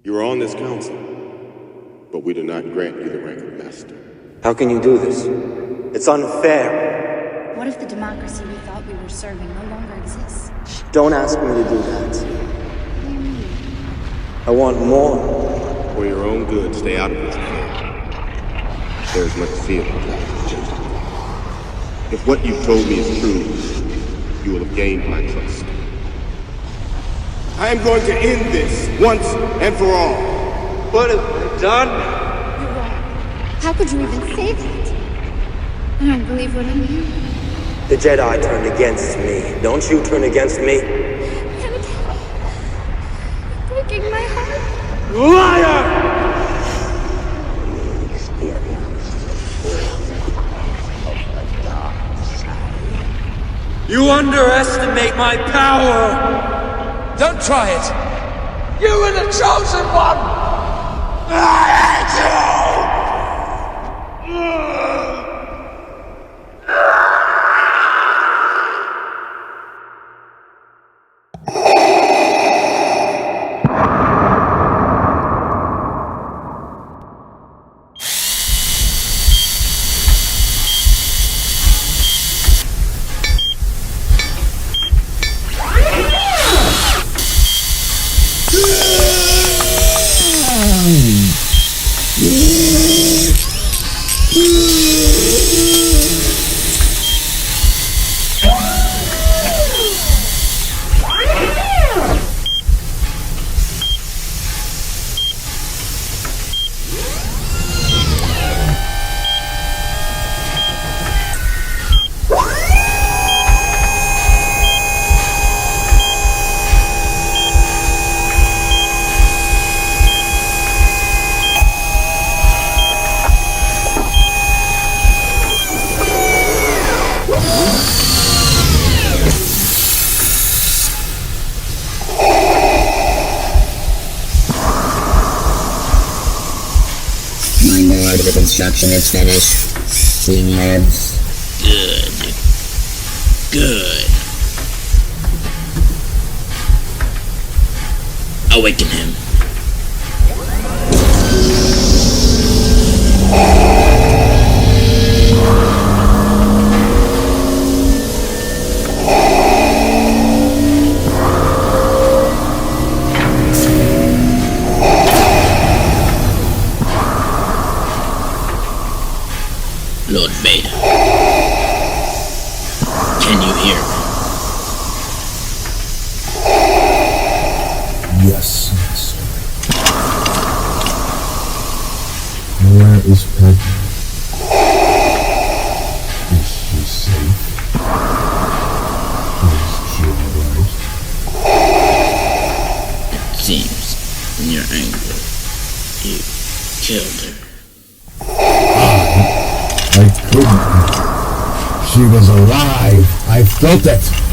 You are on this council, but we do not grant you the rank of master. How can you do this? It's unfair. What if the democracy we thought we were serving no longer exists? Don't ask me to do that. What do you mean? I want more. For your own good, stay out of this affair. There is much fear involved. If what you've told me is true, you will have gained my trust. I am going to end this once and for all. What have I done? You're wrong. How could you even say that? I don't believe what I mean. The Jedi turned against me. Don't you turn against me? Anakin, you're breaking my heart. Liar! You underestimate my power! Don't try it! You were the chosen one! I hate you! The construction is finished. He lives. Good. Good. Awaken him. Lord Vader. Can you hear me? Yes, sir. Where is Padme? Is she safe? Is she alright? It seems, in your anger, you killed her. I couldn't. She was alive. I felt it.